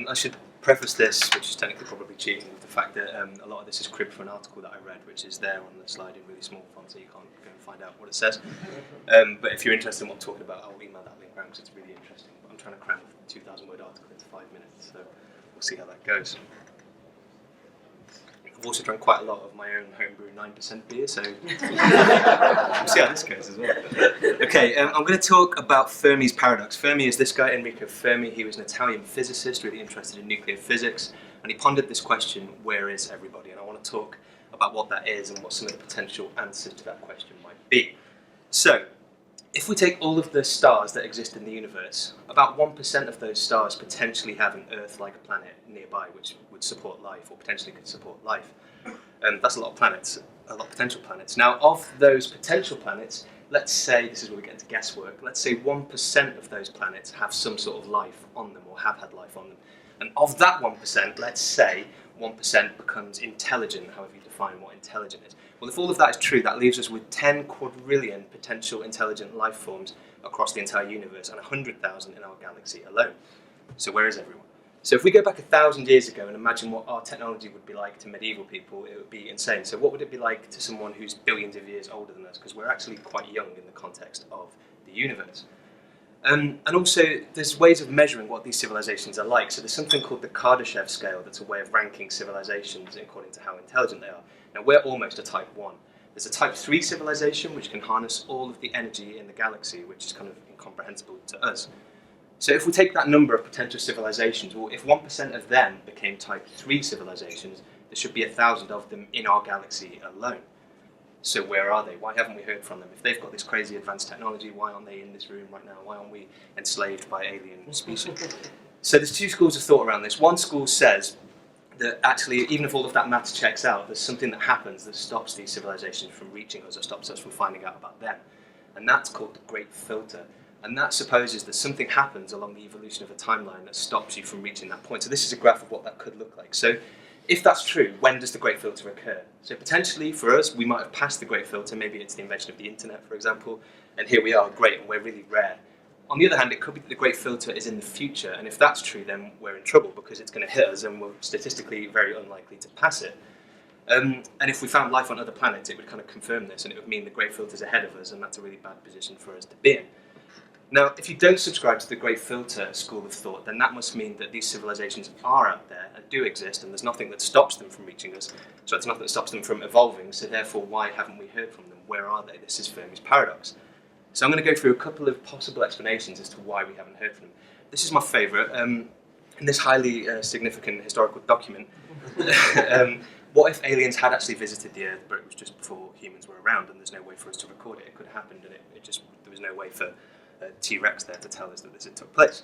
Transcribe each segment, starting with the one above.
I should preface this, which is technically probably cheating, with the fact that a lot of this is cribbed from an article that I read, which is there on the slide in really small font, so you can't go and find out what it says. But if you're interested in what I'm talking about, I'll email that link around because it's really interesting. But I'm trying to cram a 2,000-word article into 5 minutes, so we'll see how that goes. I've also drank quite a lot of my own homebrew 9% beer, so we'll see how this goes as well. Okay, I'm going to talk about Fermi's paradox. Fermi is this guy, Enrico Fermi. He was an Italian physicist, really interested in nuclear physics, and he pondered this question, where is everybody? And I want to talk about what that is and what some of the potential answers to that question might be. So, if we take all of the stars that exist in the universe, about 1% of those stars potentially have an Earth-like planet nearby which would support life, or potentially could support life. That's a lot of planets, a lot of potential planets. Now, of those potential planets, let's say, this is where we get into guesswork, let's say 1% of those planets have some sort of life on them, or have had life on them. And of that 1%, let's say 1% becomes intelligent, however you define what intelligent is. Well, if all of that is true, that leaves us with 10 quadrillion potential intelligent life forms across the entire universe, and 100,000 in our galaxy alone. So where is everyone? So if we go back 1,000 years ago and imagine what our technology would be like to medieval people, it would be insane. So what would it be like to someone who's billions of years older than us? Because we're actually quite young in the context of the universe. And also, there's ways of measuring what these civilizations are like. So there's something called the Kardashev Scale that's a way of ranking civilizations according to how intelligent they are. Now, we're almost a type 1. There's a type 3 civilization which can harness all of the energy in the galaxy, which is kind of incomprehensible to us. So if we take that number of potential civilizations, well, if 1% of them became type 3 civilizations, there should be 1,000 of them in our galaxy alone. So where are they? Why haven't we heard from them? If they've got this crazy advanced technology, why aren't they in this room right now? Why aren't we enslaved by alien species? So there's two schools of thought around this. One school says that actually, even if all of that matter checks out, there's something that happens that stops these civilizations from reaching us, or stops us from finding out about them. And that's called the Great Filter. And that supposes that something happens along the evolution of a timeline that stops you from reaching that point. So this is a graph of what that could look like. So if that's true, when does the Great Filter occur? So potentially for us, we might have passed the Great Filter. Maybe it's the invention of the internet, for example. And here we are, great, and we're really rare. On the other hand, it could be that the Great Filter is in the future. And if that's true, then we're in trouble because it's going to hit us and we're statistically very unlikely to pass it. And if we found life on other planets, it would kind of confirm this, and it would mean the Great Filter is ahead of us, and that's a really bad position for us to be in. Now, if you don't subscribe to the Great Filter school of thought, then that must mean that these civilizations are out there and do exist, and there's nothing that stops them from reaching us. So it's nothing that stops them from evolving, so therefore why haven't we heard from them? Where are they? This is Fermi's paradox. So I'm going to go through a couple of possible explanations as to why we haven't heard from them. This is my favourite. In this highly significant historical document, what if aliens had actually visited the Earth, but it was just before humans were around, and there's no way for us to record it? It could have happened, and there was no way for T-Rex there to tell us that this had took place.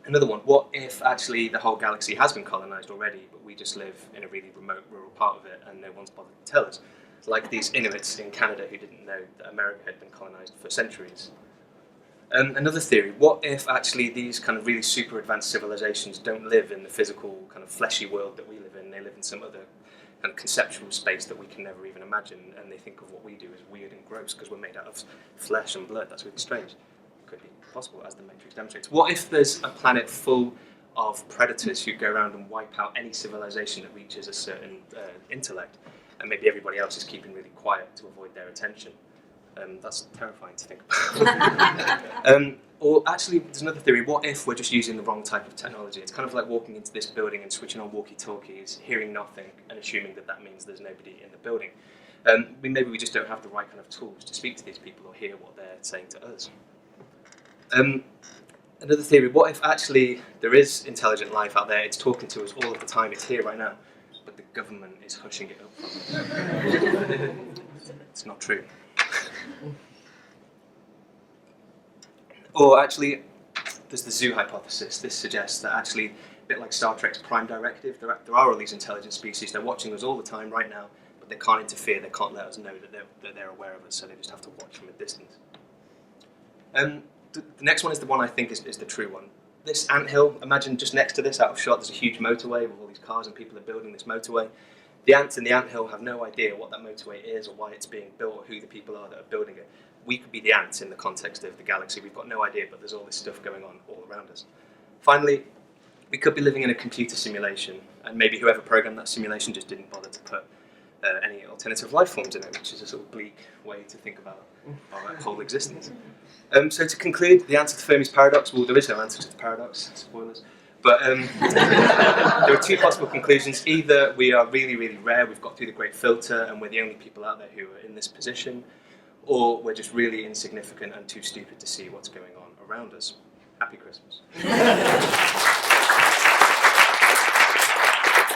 Another one, what if actually the whole galaxy has been colonised already, but we just live in a really remote, rural part of it, and no one's bothered to tell us? Like these Inuits in Canada who didn't know that America had been colonised for centuries. Another theory, what if actually these kind of really super advanced civilizations don't live in the physical, kind of fleshy world that we live in, they live in some other kind of conceptual space that we can never even imagine, and they think of what we do as weird and gross because we're made out of flesh and blood. That's really strange. Could be possible, as the Matrix demonstrates. What if there's a planet full of predators who go around and wipe out any civilization that reaches a certain intellect, and maybe everybody else is keeping really quiet to avoid their attention? That's terrifying to think about. Or actually, there's another theory. What if we're just using the wrong type of technology? It's kind of like walking into this building and switching on walkie-talkies, hearing nothing, and assuming that that means there's nobody in the building. Maybe we just don't have the right kind of tools to speak to these people or hear what they're saying to us. Another theory, what if actually there is intelligent life out there, it's talking to us all of the time, it's here right now, but the government is hushing it up? It's not true. Or actually, there's the zoo hypothesis. This suggests that actually, a bit like Star Trek's Prime Directive, there are all these intelligent species, they're watching us all the time right now, but they can't interfere, they can't let us know that they're aware of us, so they just have to watch from a distance. The next one is the one I think is the true one. This anthill, imagine just next to this, out of shot, there's a huge motorway with all these cars and people are building this motorway. The ants in the anthill have no idea what that motorway is or why it's being built or who the people are that are building it. We could be the ants in the context of the galaxy. We've got no idea, but there's all this stuff going on all around us. Finally, we could be living in a computer simulation, and maybe whoever programmed that simulation just didn't bother to put any alternative life forms in it, which is a sort of bleak way to think about our whole existence. So to conclude, the answer to Fermi's paradox, well, there is no answer to the paradox, spoilers, but there are two possible conclusions. Either we are really, really rare, we've got through the great filter, and we're the only people out there who are in this position, or we're just really insignificant and too stupid to see what's going on around us. Happy Christmas.